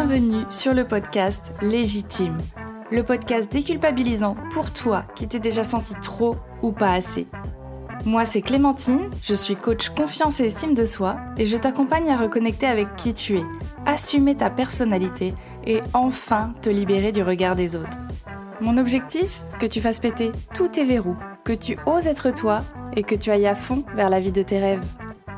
Bienvenue sur le podcast Légitime, le podcast déculpabilisant pour toi qui t'es déjà senti trop ou pas assez. Moi, c'est Clémentine, je suis coach confiance et estime de soi et je t'accompagne à reconnecter avec qui tu es, assumer ta personnalité et enfin te libérer du regard des autres. Mon objectif, que tu fasses péter tous tes verrous, que tu oses être toi et que tu ailles à fond vers la vie de tes rêves.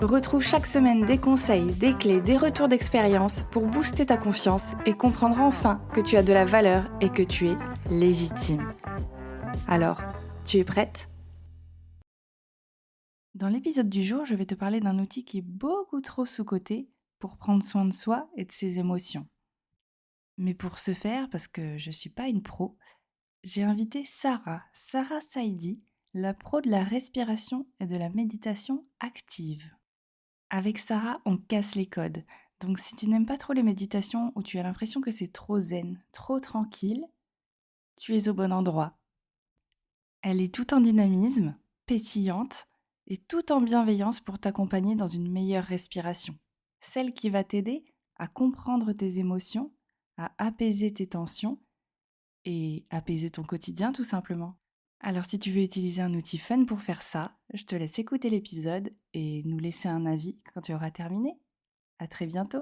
Retrouve chaque semaine des conseils, des clés, des retours d'expérience pour booster ta confiance et comprendre enfin que tu as de la valeur et que tu es légitime. Alors, tu es prête ? Dans l'épisode du jour, je vais te parler d'un outil qui est beaucoup trop sous-coté pour prendre soin de soi et de ses émotions. Mais pour ce faire, parce que je ne suis pas une pro, j'ai invité Sarah Saidi, la pro de la respiration et de la méditation active. Avec Sarah, on casse les codes. Donc si tu n'aimes pas trop les méditations ou tu as l'impression que c'est trop zen, trop tranquille, tu es au bon endroit. Elle est tout en dynamisme, pétillante et tout en bienveillance pour t'accompagner dans une meilleure respiration. Celle qui va t'aider à comprendre tes émotions, à apaiser tes tensions et apaiser ton quotidien tout simplement. Alors si tu veux utiliser un outil fun pour faire ça, je te laisse écouter l'épisode et nous laisser un avis quand tu auras terminé. À très bientôt.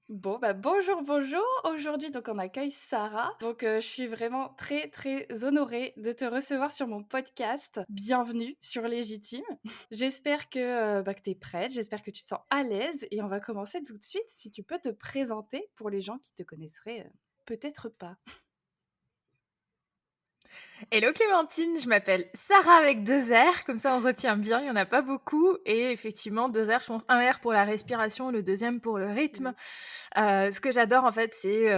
Bonjour. Aujourd'hui, donc, on accueille Sarah. Donc, je suis vraiment très, très honorée de te recevoir sur mon podcast. Bienvenue sur Légitime. J'espère que tu es prête, j'espère que tu te sens à l'aise et on va commencer tout de suite. Si tu peux te présenter pour les gens qui te connaisseraient peut-être pas. Hello Clémentine, je m'appelle Sarah avec 2 R, comme ça on retient bien, il y en a pas beaucoup et effectivement 2 R, je pense 1 R pour la respiration, le deuxième pour le rythme. Ce que j'adore en fait, c'est,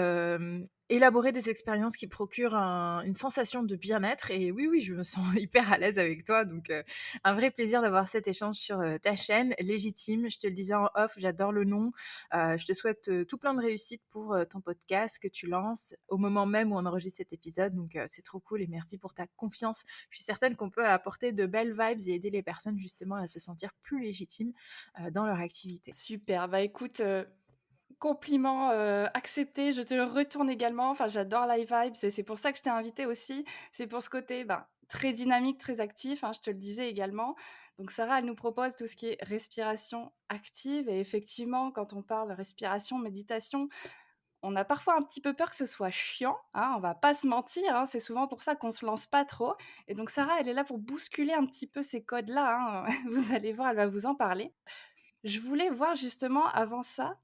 élaborer des expériences qui procurent une sensation de bien-être et oui, je me sens hyper à l'aise avec toi donc un vrai plaisir d'avoir cet échange sur, ta chaîne Légitime. Je te le disais en off, j'adore le nom. Je te souhaite, tout plein de réussite pour, ton podcast que tu lances au moment même où on enregistre cet épisode donc c'est trop cool et merci pour ta confiance. Je suis certaine qu'on peut apporter de belles vibes et aider les personnes justement à se sentir plus légitimes, dans leur activité. Super, bah écoute, compliment accepté, je te le retourne également. Enfin, j'adore les vibes et c'est pour ça que je t'ai invité aussi. C'est pour ce côté très dynamique, très actif, hein, je te le disais également. Donc Sarah, elle nous propose tout ce qui est respiration active et effectivement, quand on parle respiration, méditation, on a parfois un petit peu peur que ce soit chiant, hein, on va pas se mentir, hein, c'est souvent pour ça qu'on se lance pas trop. Et donc Sarah, elle est là pour bousculer un petit peu ces codes-là, hein. Vous allez voir, elle va vous en parler. Je voulais voir justement avant ça,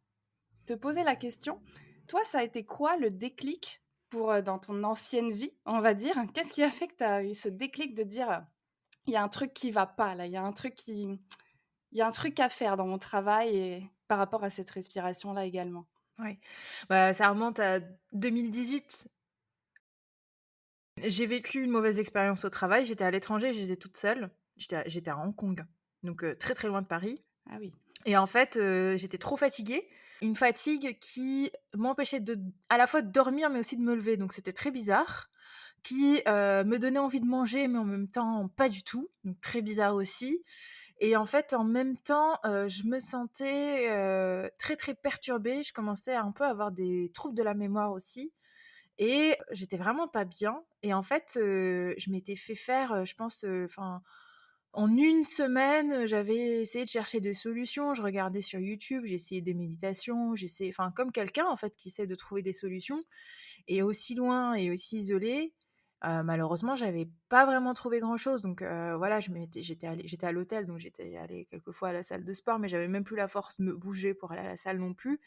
te poser la question, toi, ça a été quoi le déclic pour, dans ton ancienne vie, on va dire? Qu'est-ce qui a fait que tu as eu ce déclic de dire, «Il y a un truc qui va pas là, il y a un truc à faire dans mon travail» et par rapport à cette respiration-là également? Ouais, bah, ça remonte à 2018. J'ai vécu une mauvaise expérience au travail, j'étais à l'étranger, j'étais toute seule. J'étais à Hong Kong, donc très, très loin de Paris Ah oui. et en fait, j'étais trop fatiguée. Une fatigue qui m'empêchait à la fois de dormir, mais aussi de me lever, donc c'était très bizarre. Qui, me donnait envie de manger, mais en même temps pas du tout, donc très bizarre aussi et en fait, en même temps, je me sentais, très, très perturbée. Je commençais à un peu avoir des troubles de la mémoire aussi et j'étais vraiment pas bien et en fait, je m'étais fait faire, je pense, enfin, en une semaine, j'avais essayé de chercher des solutions. Je regardais sur YouTube, j'ai essayé des méditations, j'essayais enfin, comme quelqu'un, en fait, qui essaie de trouver des solutions et aussi loin et aussi isolée, malheureusement, j'avais pas vraiment trouvé grand-chose donc voilà, j'étais à l'hôtel donc j'étais allée quelques fois à la salle de sport mais j'avais même plus la force de me bouger pour aller à la salle non plus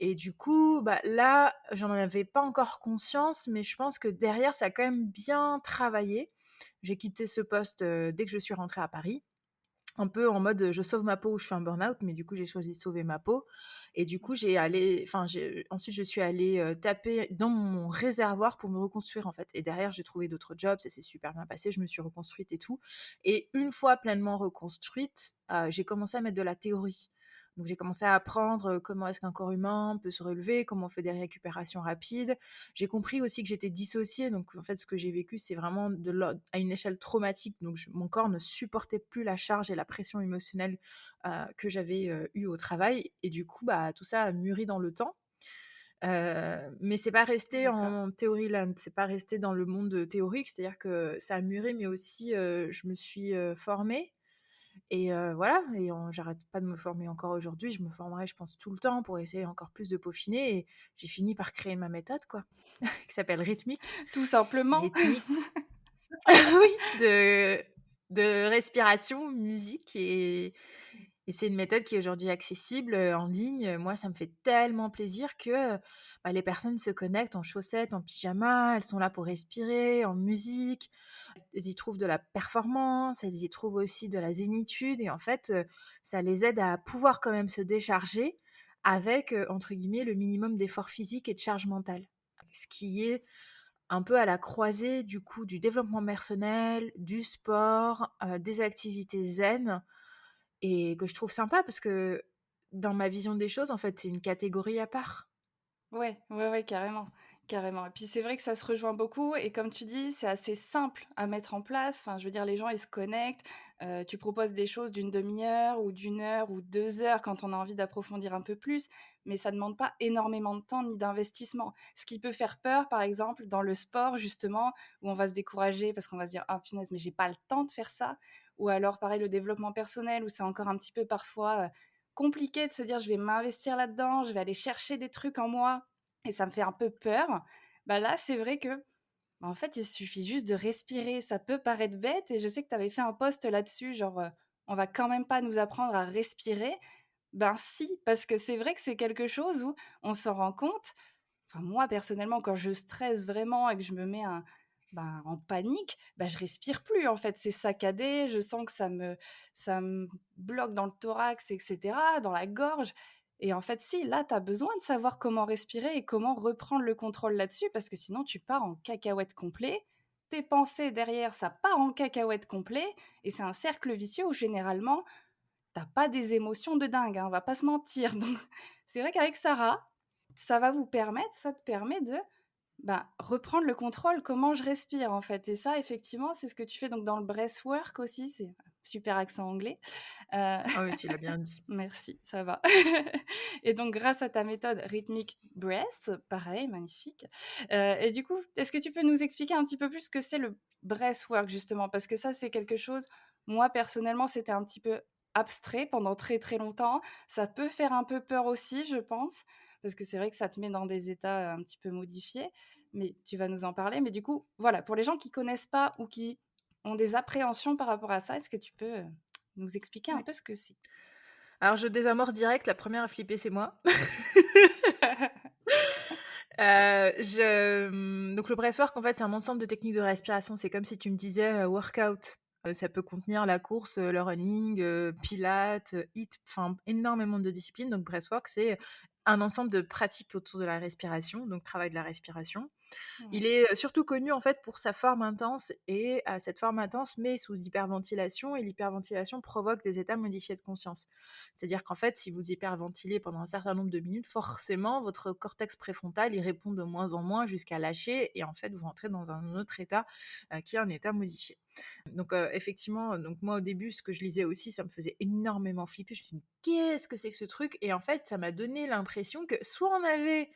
et du coup, bah, là, j'en avais pas encore conscience, mais je pense que derrière, ça a quand même bien travaillé. J'ai quitté ce poste, dès que je suis rentrée à Paris, un peu en mode, je sauve ma peau ou je fais un burn-out, mais du coup, j'ai choisi de sauver ma peau et du coup, ensuite, je suis allée, taper dans mon réservoir pour me reconstruire, en fait et derrière, j'ai trouvé d'autres jobs, ça s'est super bien passé, je me suis reconstruite et tout et une fois pleinement reconstruite, j'ai commencé à mettre de la théorie. Donc j'ai commencé à apprendre, comment est-ce qu'un corps humain peut se relever, comment on fait des récupérations rapides. J'ai compris aussi que j'étais dissociée, donc en fait, ce que j'ai vécu, c'est vraiment à une échelle traumatique, donc mon corps ne supportait plus la charge et la pression émotionnelle, que j'avais, eue au travail et du coup, bah, tout ça a mûri dans le temps. Mais c'est pas resté D'accord. en theory land, c'est pas resté dans le monde, théorique, c'est-à-dire que ça a mûri, mais aussi, je me suis, formée et voilà et j'arrête pas de me former encore aujourd'hui. Je me formerai, je pense, tout le temps pour essayer encore plus de peaufiner et j'ai fini par créer ma méthode, quoi, qui s'appelle Rythmique. Tout simplement. Rythmique oui, de respiration, musique et c'est une méthode qui est aujourd'hui accessible, en ligne. Moi, ça me fait tellement plaisir que, bah, les personnes se connectent en chaussettes, en pyjama, elles sont là pour respirer, en musique. Elles y trouvent de la performance, elles y trouvent aussi de la zénitude et en fait, ça les aide à pouvoir quand même se décharger avec, entre guillemets, «le minimum d'effort physique et de charge mentale». Ce qui est un peu à la croisée du coup du développement personnel, du sport, des activités zen et que je trouve sympa parce que dans ma vision des choses, en fait, c'est une catégorie à part. Ouais, ouais, ouais, carrément, carrément et puis c'est vrai que ça se rejoint beaucoup et comme tu dis, c'est assez simple à mettre en place. Enfin, je veux dire, les gens, ils se connectent, tu proposes des choses d'une demi heure ou d'une heure ou 2 heures quand on a envie d'approfondir un peu plus, mais ça demande pas énormément de temps ni d'investissement. Ce qui peut faire peur, par exemple, dans le sport justement, où on va se décourager parce qu'on va se dire: «Ah punaise, mais j'ai pas le temps de faire ça» ou alors pareil, le développement personnel où c'est encore un petit peu parfois, compliqué de se dire: «Je vais m'investir là-dedans, je vais aller chercher des trucs en moi» et ça me fait un peu peur. Bah, là, c'est vrai que, bah, en fait, il suffit juste de respirer. Ça peut paraître bête et je sais que tu avais fait un post là-dessus, genre, «On va quand même pas nous apprendre à respirer». Ben si, parce que c'est vrai que c'est quelque chose où on s'en rend compte. Enfin, moi, personnellement, quand je stresse vraiment et que je me mets en panique, bah, je respire plus, en fait. C'est saccadé, je sens que ça me bloque dans le thorax et cetera, dans la gorge et en fait, si, là, tu as besoin de savoir comment respirer et comment reprendre le contrôle là-dessus parce que sinon tu pars en cacahuète complet. Tes pensées derrière, ça part en cacahuète complet et c'est un cercle vicieux où généralement, t'as pas des émotions de dingue, hein, on va pas se mentir. Donc c'est vrai qu'avec Sarah, ça te permet de, bah, reprendre le contrôle, comment je respire, en fait et ça, effectivement, c'est ce que tu fais donc dans le breathwork aussi, c'est super accent anglais, heu, Ah oui, tu l'as bien dit. merci, ça va et donc grâce à ta méthode rythmique breath, pareil, magnifique, et du coup, est-ce que tu peux nous expliquer un petit peu plus ce que c'est le breathwork, justement? Parce que ça, c'est quelque chose, moi, personnellement, c'était un petit peu abstrait pendant très, très longtemps. Ça peut faire un peu peur aussi, je pense, parce que c'est vrai que ça te met dans des états, un petit peu modifiés, mais tu vas nous en parler. Mais du coup, voilà, pour les gens qui connaissent pas ou qui ont des appréhensions par rapport à ça, est-ce que tu peux, nous expliquer un Oui. peu ce que c'est? Alors je désamorce direct, la première à flipper, c'est moi. Donc le breathwork, en fait, c'est un ensemble de techniques de respiration. C'est comme si tu me disais, workout. Ça peut contenir la course, le running, pilates, HIIT, enfin énormément de disciplines. Donc breathwork, c'est un ensemble de pratiques autour de la respiration, donc travail de la respiration. Il Ouais, est, surtout connu en fait pour sa forme intense et cette forme intense met sous hyperventilation et l'hyperventilation provoque des états modifiés de conscience. C'est-à-dire qu'en fait, si vous hyperventilez pendant un certain nombre de minutes, forcément votre cortex préfrontal, il répond de moins en moins jusqu'à lâcher et en fait, vous rentrez dans un autre état, qui est un état modifié. Donc effectivement, donc moi au début, ce que je lisais aussi, ça me faisait énormément flipper. Je me suis dit: «Qu'est-ce que c'est que ce truc?» Et en fait, ça m'a donné l'impression que soit on avait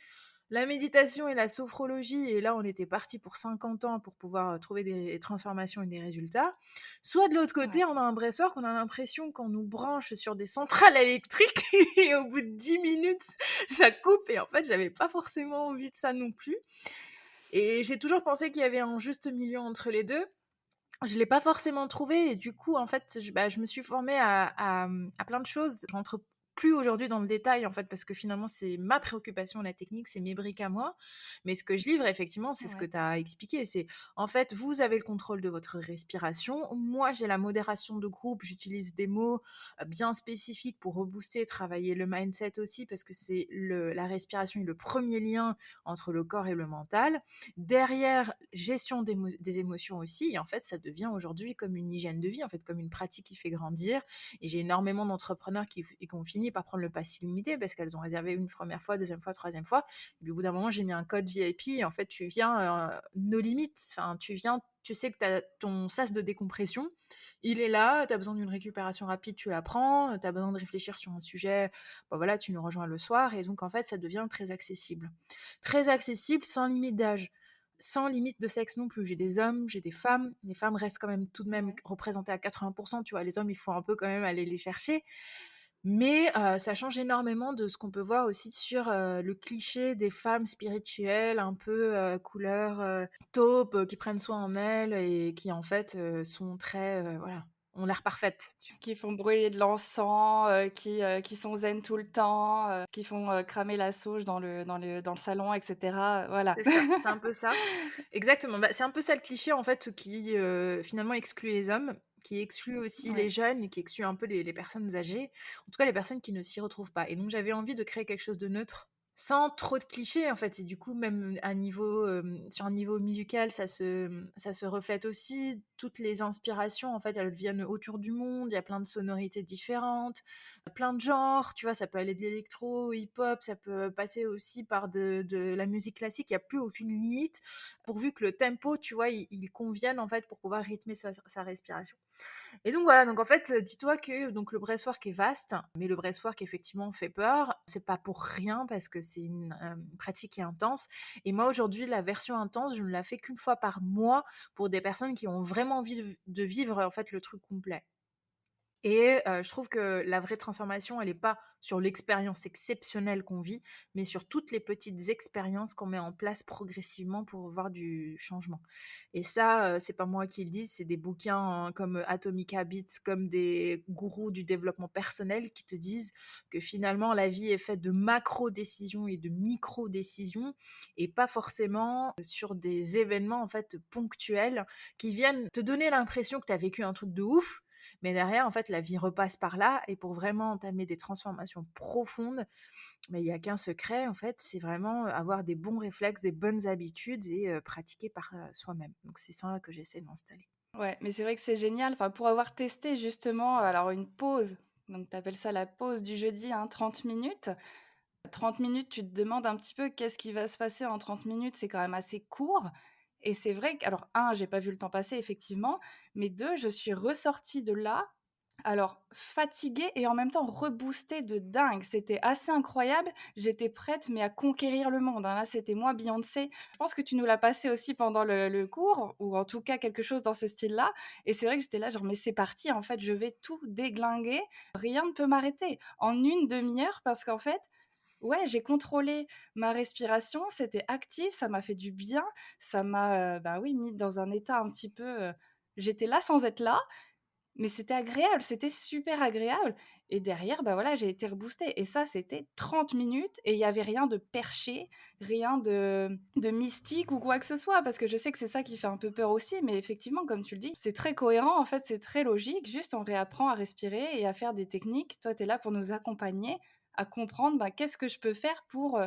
la méditation et la sophrologie et là, on était parti pour 50 ans pour pouvoir, trouver des transformations et des résultats. Soit de l'autre côté, ouais. on a un breathwork, on a l'impression qu'on nous branche sur des centrales électriques et au bout de 10 minutes, ça coupe et en fait, j'avais pas forcément envie de ça non plus et j'ai toujours pensé qu'il y avait un juste milieu entre les 2. Je l'ai pas forcément trouvé et du coup, en fait, je me suis formée à plein de choses. Je rentre plus aujourd'hui dans le détail, en fait, parce que finalement, c'est ma préoccupation, la technique, c'est mes briques à moi. Mais ce que je livre, effectivement, c'est ce que Ouais. tu as expliqué. C'est, en fait, vous avez le contrôle de votre respiration. Moi, j'ai la modération de groupe. J'utilise des mots bien spécifiques pour rebooster, travailler le mindset aussi, parce que la respiration est le premier lien entre le corps et le mental. Derrière, gestion des émotions aussi et en fait, ça devient aujourd'hui comme une hygiène de vie, en fait, comme une pratique qui fait grandir et j'ai énormément d'entrepreneurs qui ont fini fini par prendre le pass illimité parce qu'elles ont réservé une première fois, deuxième fois, troisième fois. Et puis au bout d'un moment, j'ai mis un code VIP et en fait, tu viens no limites. Enfin, tu viens, tu sais que tu as ton sas de décompression, il est là, tu as besoin d'une récupération rapide, tu la prends, tu as besoin de réfléchir sur un sujet, bah voilà, tu nous rejoins le soir et donc en fait, ça devient très accessible. Très accessible, sans limite d'âge, sans limite de sexe non plus. J'ai des hommes, j'ai des femmes. Les femmes restent quand même tout de même Ouais. représentées à 80%, tu vois? Les hommes, il faut un peu quand même aller les chercher. Mais ça change énormément de ce qu'on peut voir aussi sur, le cliché des femmes spirituelles un peu, couleur, taupe, qui prennent soin en elles et qui en fait, sont très, voilà, ont l'air parfaites. Qui font brûler de l'encens, qui sont zen tout le temps, qui font, cramer la sauge dans le salon et cetera, voilà. C'est ça, c'est un peu ça. Exactement, bah, c'est un peu ça le cliché en fait qui, finalement exclut les hommes, qui exclut aussi les Ouais. jeunes et qui exclut un peu les personnes âgées, en tout cas les personnes qui ne s'y retrouvent pas et donc j'avais envie de créer quelque chose de neutre, sans trop de clichés en fait et du coup même à niveau, sur un niveau musical ça se reflète aussi. Toutes les inspirations en fait elles viennent autour du monde, il y a plein de sonorités différentes, plein de genres, tu vois? Ça peut aller de l'électro, au hip-hop, ça peut passer aussi par de la musique classique, il y a plus aucune limite, pourvu que le tempo, tu vois, il convienne, en fait, pour pouvoir rythmer sa respiration. Et donc voilà, donc en fait, dis-toi que donc le breathwork est vaste, mais le breathwork effectivement fait peur. C'est pas pour rien parce que c'est une, pratique qui est intense et moi aujourd'hui la version intense, je ne la fais qu'une fois par mois pour des personnes qui ont vraiment envie de vivre, en fait, le truc complet. Et je trouve que la vraie transformation, elle est pas sur l'expérience exceptionnelle qu'on vit, mais sur toutes les petites expériences qu'on met en place progressivement pour voir du changement. Et ça, c'est pas moi qui le dis, c'est des bouquins, hein, comme Atomic Habits, comme des gourous du développement personnel qui te disent que finalement la vie est faite de macro-décisions et de micro-décisions et pas forcément sur des événements, en fait, ponctuels qui viennent te donner l'impression que tu as vécu un truc de ouf, mais derrière, en fait, la vie repasse par là et pour vraiment entamer des transformations profondes, mais il y a qu'un secret, en fait, c'est vraiment avoir des bons réflexes, des bonnes habitudes et pratiquer par soi-même. Donc c'est ça que j'essaie d'installer. Ouais, mais c'est vrai que c'est génial, enfin, pour avoir testé justement, alors une pause, donc tu appelles ça la pause du jeudi, hein, 30 minutes. 30 minutes, tu te demandes un petit peu qu'est-ce qui va se passer en 30 minutes, c'est quand même assez court et c'est vrai que alors 1, j'ai pas vu le temps passer effectivement, mais 2, je suis ressortie de là, alors fatiguée et en même temps reboostée de dingue. C'était assez incroyable, j'étais prête mais à conquérir le monde, hein. Là, c'était moi Beyoncé. Je pense que tu nous l'as passé aussi pendant le cours ou en tout cas quelque chose dans ce style-là et c'est vrai que j'étais là genre: «Mais c'est parti, en fait, je vais tout déglinguer, rien ne peut m'arrêter». En une demi-heure parce qu'en fait, ouais, j'ai contrôlé ma respiration, c'était actif, ça m'a fait du bien, ça m'a, bah, oui, mis dans un état un petit peu, j'étais là sans être là, mais c'était agréable, c'était super agréable et derrière, bah, voilà, j'ai été reboostée et ça, c'était 30 minutes et il y avait rien de perché, rien de mystique ou quoi que ce soit parce que je sais que c'est ça qui fait un peu peur aussi, mais effectivement, comme tu le dis, c'est très cohérent, en fait, c'est très logique, juste on réapprend à respirer et à faire des techniques. Toi, tu es là pour nous accompagner à comprendre, bah, qu'est-ce que je peux faire pour,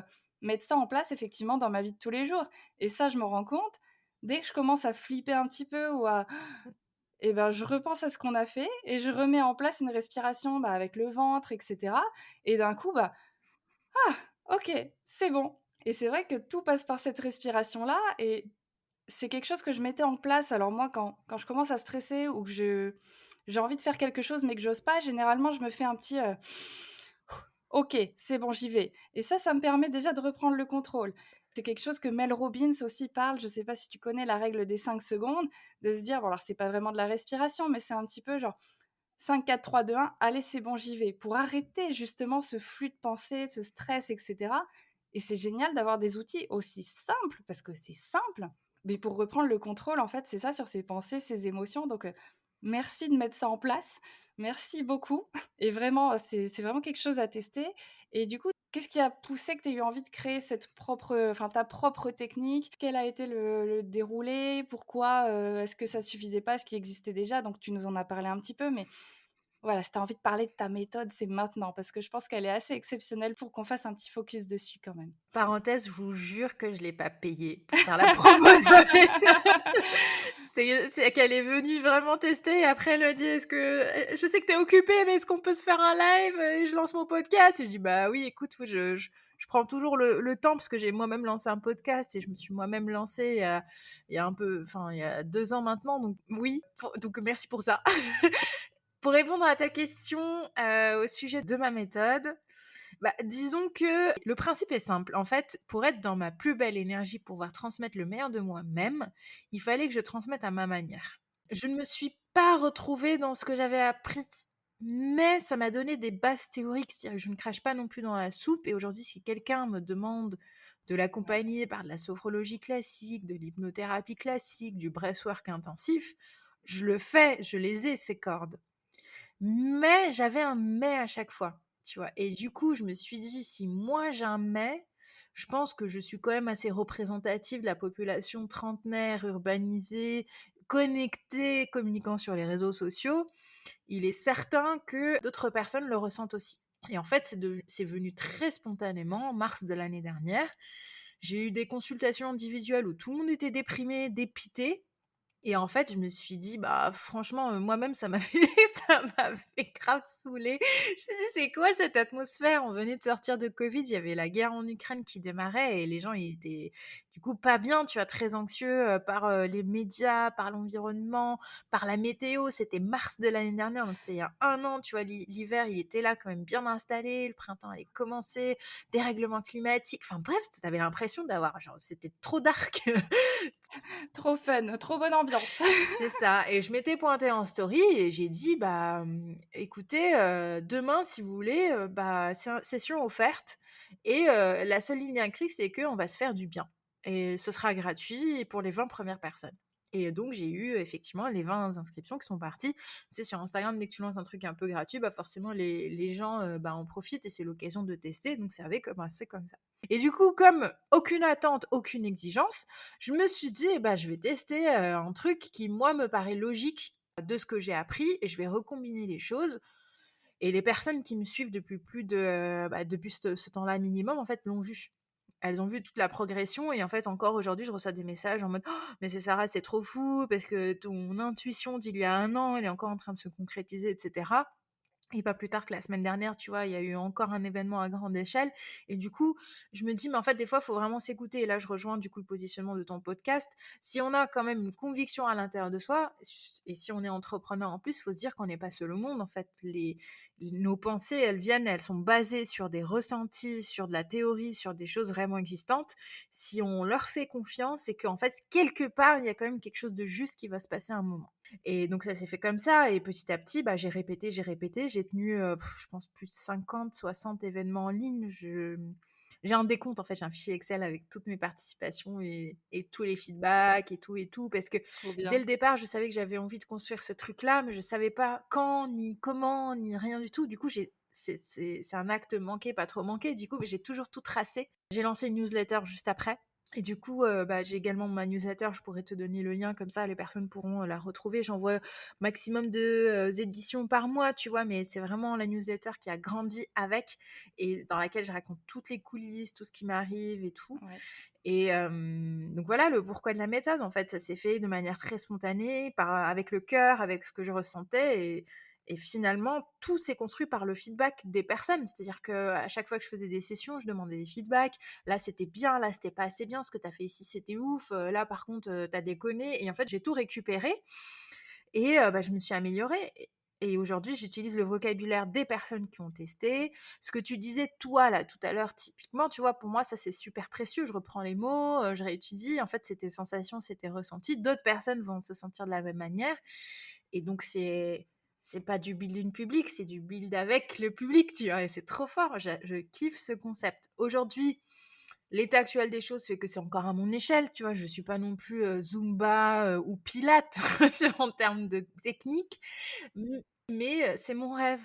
mettre ça en place effectivement dans ma vie de tous les jours et ça, je me rends compte, dès que je commence à flipper un petit peu ou à et ben, je repense à ce qu'on a fait et je remets en place une respiration, bah, avec le ventre et cetera et d'un coup, bah: «OK, c'est bon» et c'est vrai que tout passe par cette respiration-là et c'est quelque chose que je mettais en place. Alors moi, quand je commence à stresser ou que j'ai envie de faire quelque chose mais que j'ose pas, généralement, je me fais un petit, OK, c'est bon, j'y vais et ça me permet déjà de reprendre le contrôle. C'est quelque chose que Mel Robbins aussi parle, je sais pas si tu connais la règle des 5 secondes, de se dire bon alors c'est pas vraiment de la respiration, mais c'est un petit peu genre 5, 4, 3, 2, 1, allez c'est bon, j'y vais, pour arrêter justement ce flux de pensée, ce stress et cetera et c'est génial d'avoir des outils aussi simples, parce que c'est simple, mais pour reprendre le contrôle en fait, c'est ça, sur ses pensées, ses émotions donc merci de mettre ça en place. Merci beaucoup et vraiment, c'est vraiment quelque chose à tester et du coup, qu'est-ce qui a poussé que tu aies eu envie de créer cette propre, enfin ta propre technique? Quel a été le déroulé? Pourquoi, est-ce que ça suffisait pas? Ce qui existait déjà? Donc tu nous en as parlé un petit peu, mais voilà, si tu as envie de parler de ta méthode, c'est maintenant parce que je pense qu'elle est assez exceptionnelle pour qu'on fasse un petit focus dessus quand même. Parenthèse, je vous jure que je l'ai pas payé pour faire la promo de ma méthode. C'est qu'elle est venue vraiment tester et après elle m'a dit: «Est-ce que je sais que tu es occupée, mais est-ce qu'on peut se faire un live, et je lance mon podcast?» Et je dis: «Bah oui, écoute, faut je prends toujours le temps» parce que j'ai moi-même lancé un podcast et je me suis moi-même lancée il y a un peu enfin, il y a 2 ans maintenant, donc oui, donc merci pour ça. Pour répondre à ta question, au sujet de ma méthode, bah, disons que le principe est simple. En fait, pour être dans ma plus belle énergie, pouvoir transmettre le meilleur de moi-même, il fallait que je transmette à ma manière. Je ne me suis pas retrouvée dans ce que j'avais appris, mais ça m'a donné des bases théoriques. C'est-à-dire que je ne crache pas non plus dans la soupe et aujourd'hui, si quelqu'un me demande de l'accompagner par de la sophrologie classique, de l'hypnothérapie classique, du breathwork intensif, je le fais, je les ai ces cordes. Mais j'avais un mais à chaque fois, tu vois? Et du coup, je me suis dit: «Si moi j'ai un mais, je pense que je suis quand même assez représentative de la population trentenaire, urbanisée, connectée, communiquant sur les réseaux sociaux. Il est certain que d'autres personnes le ressentent aussi». Et en fait, c'est venu très spontanément en mars de l'année dernière. J'ai eu des consultations individuelles où tout le monde était déprimé, dépité et en fait, je me suis dit: «Bah, franchement, moi-même, ça m'a fait ça m'a fait grave saouler». Je me suis dit: «C'est quoi cette atmosphère?» On venait de sortir de Covid, il y avait la guerre en Ukraine qui démarrait et les gens, ils étaient, du coup, pas bien, tu vois? Très anxieux, par, les médias, par l'environnement, par la météo. C'était mars de l'année dernière, donc c'était il y a 1 an, tu vois? L'hiver, il était là quand même bien installé, le printemps allait commencer, dérèglement climatique, enfin bref, tu avais l'impression d'avoir genre c'était trop dark. Trop fun, trop bonne ambiance. C'est ça et je m'étais pointée en story et j'ai dit: «Bah, écoutez, demain si vous voulez, bah, session offerte et la seule ligne incluse, c'est qu'on va se faire du bien et ce sera gratuit pour les 20 premières personnes». Et donc j'ai eu effectivement les 20 inscriptions qui sont parties. Tu sais, sur Instagram, dès que tu lances un truc un peu gratuit, bah, forcément les gens, bah, en profitent et c'est l'occasion de tester, donc ça avait commencé comme ça. Et du coup, comme aucune attente, aucune exigence, je me suis dit: «Eh bah, je vais tester, un truc qui, moi, me paraît logique de ce que j'ai appris et je vais recombiner les choses». Et les personnes qui me suivent depuis plus de, bah, depuis ce temps-là minimum, en fait, l'ont vu. Elles ont vu toute la progression et en fait, encore aujourd'hui, je reçois des messages en mode: «Oh, mais c'est Sarah, c'est trop fou parce que ton intuition d'il y a 1 an, elle est encore en train de se concrétiser» et cetera. Et pas plus tard que la semaine dernière, tu vois, il y a eu encore un événement à grande échelle et du coup, je me dis: «Mais en fait, des fois, il faut vraiment s'écouter» et là, je rejoins, du coup, le positionnement de ton podcast. Si on a quand même une conviction à l'intérieur de soi et si on est entrepreneur en plus, il faut se dire qu'on n'est pas seul au monde, en fait. Nos pensées, elles sont basées sur des ressentis, sur de la théorie, sur des choses vraiment existantes. Si on leur fait confiance, c'est qu'en fait, quelque part, il y a quand même quelque chose de juste qui va se passer à un moment. Et donc ça s'est fait comme ça et petit à petit, bah, j'ai répété, j'ai tenu, je pense plus de 50-60 événements en ligne. J'ai un décompte en fait, j'ai un fichier Excel avec toutes mes participations et tous les feedbacks et tout parce que Trop dès bien. le départ, je savais que j'avais envie de construire ce truc-là, mais je savais pas quand, ni comment, ni rien du tout. Du coup, c'est un acte manqué, pas trop manqué. Du coup, j'ai toujours tout tracé. J'ai lancé une newsletter juste après et du coup, bah, j'ai également ma newsletter, je pourrais te donner le lien comme ça les personnes pourront, la retrouver. J'envoie maximum de, éditions par mois, tu vois? Mais c'est vraiment la newsletter qui a grandi avec et dans laquelle je raconte toutes les coulisses, tout ce qui m'arrive et tout. Ouais. Et donc voilà le pourquoi de la méthode. En fait, ça s'est fait de manière très spontanée, avec le cœur, avec ce que je ressentais et finalement, tout s'est construit par le feedback des personnes. C'est-à-dire qu'à chaque fois que je faisais des sessions, je demandais des feedbacks. Là, c'était bien, là, c'était pas assez bien. Ce que tu as fait ici, c'était ouf. Là, par contre, tu as déconné. Et en fait, j'ai tout récupéré et bah, je me suis améliorée et aujourd'hui, j'utilise le vocabulaire des personnes qui ont testé. Ce que tu disais, toi, là, tout à l'heure, typiquement, tu vois, pour moi, ça, c'est super précieux. Je reprends les mots, je réétudie. En fait, c'est tes sensations, c'est tes ressentis. D'autres personnes vont se sentir de la même manière et donc c'est pas du build in public, c'est du build avec le public, tu vois? Et c'est trop fort. Je kiffe ce concept. Aujourd'hui, l'état actuel des choses fait que c'est encore à mon échelle, tu vois? Je suis pas non plus, Zumba, ou Pilates en termes de technique, mais c'est mon rêve.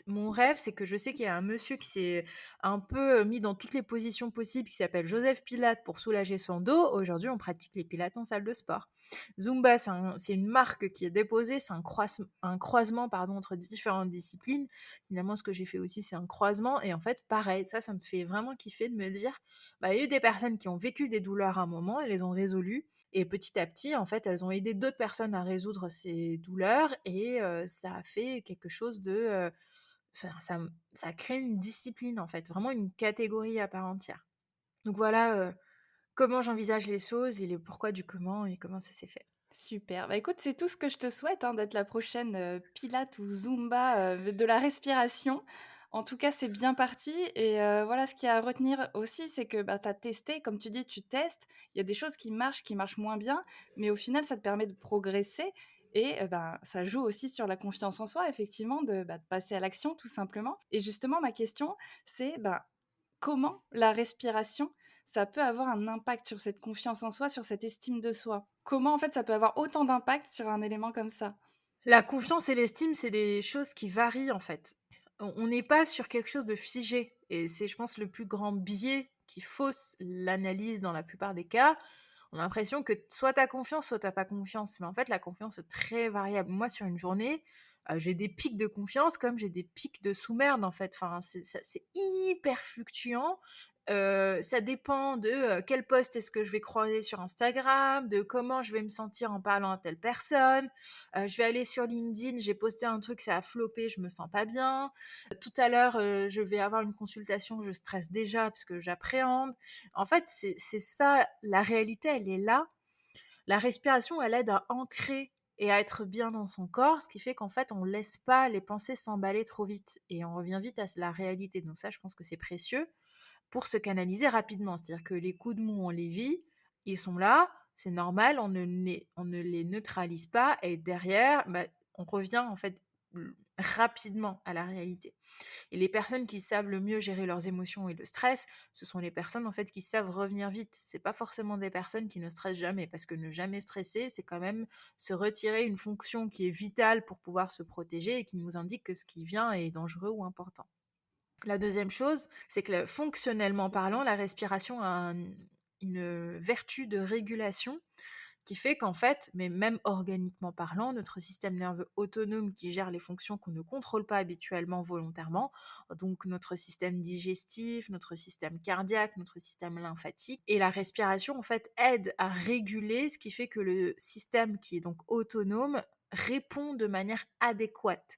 Mon rêve, c'est que je sais qu'il y a un monsieur qui s'est un peu, mis dans toutes les positions possibles, qui s'appelle Joseph Pilates pour soulager son dos. Aujourd'hui, on pratique les pilates en salle de sport. Zumba, c'est une marque qui est déposée, c'est un croisement, pardon, entre différentes disciplines. Finalement, ce que j'ai fait aussi, c'est un croisement et en fait, pareil, ça me fait vraiment kiffer de me dire, bah, il y a eu des personnes qui ont vécu des douleurs à un moment, elles les ont résolues Et petit à petit, en fait, elles ont aidé d'autres personnes à résoudre ces douleurs et ça a fait quelque chose de, enfin, ça a créé une discipline, en fait, vraiment une catégorie à part entière. Donc voilà, comment j'envisage les choses et le pourquoi du comment et comment ça s'est fait. Super. Bah, écoute, c'est tout ce que je te souhaite, hein, d'être la prochaine, Pilates ou Zumba, de la respiration. En tout cas, c'est bien parti et voilà, ce qu'il y a à retenir aussi, c'est que, bah, tu as testé, comme tu dis, tu testes. Il y a des choses qui marchent moins bien, mais au final, ça te permet de progresser et ben, ça joue aussi sur la confiance en soi, effectivement, de passer à l'action, tout simplement. Et justement, ma question, c'est, ben, comment la respiration, ça peut avoir un impact sur cette confiance en soi, sur cette estime de soi? Comment, en fait, ça peut avoir autant d'impact sur un élément comme ça? La confiance et l'estime, c'est des choses qui varient, en fait. On n'est pas sur quelque chose de figé et c'est, je pense, le plus grand biais qui fausse l'analyse dans la plupart des cas. On a l'impression que soit tu as confiance, soit tu pas confiance, mais en fait, la confiance est très variable. Moi, sur une journée, j'ai des pics de confiance comme j'ai des pics de sous-merde, en fait. Enfin, c'est hyper fluctuant. Ça dépend de, quel post est-ce que je vais croiser sur Instagram, de comment je vais me sentir en parlant à telle personne. Je vais aller sur LinkedIn, j'ai posté un truc, ça a floppé, je me sens pas bien. Tout à l'heure, je vais avoir une consultation, je stresse déjà parce que j'appréhende. En fait, c'est ça, la réalité, elle est là. La respiration, elle aide à ancrer et à être bien dans son corps, ce qui fait qu'en fait, on laisse pas les pensées s'emballer trop vite et on revient vite à la réalité. Donc ça, je pense que c'est précieux pour se canaliser rapidement. C'est-à-dire que les coups de mou, on les vit, ils sont là, c'est normal, on ne les neutralise pas et derrière, bah, on revient en fait rapidement à la réalité. Et les personnes qui savent le mieux gérer leurs émotions et le stress, ce sont les personnes en fait qui savent revenir vite. C'est pas forcément des personnes qui ne stressent jamais, parce que ne jamais stresser, c'est quand même se retirer une fonction qui est vitale pour pouvoir se protéger et qui nous indique que ce qui vient est dangereux ou important. La deuxième chose, c'est que fonctionnellement C'est ça. parlant, la respiration a une vertu de régulation qui fait qu'en fait, mais même organiquement parlant, notre système nerveux autonome qui gère les fonctions qu'on ne contrôle pas habituellement volontairement, donc notre système digestif, notre système cardiaque, notre système lymphatique, et la respiration en fait aide à réguler, ce qui fait que le système qui est donc autonome répond de manière adéquate.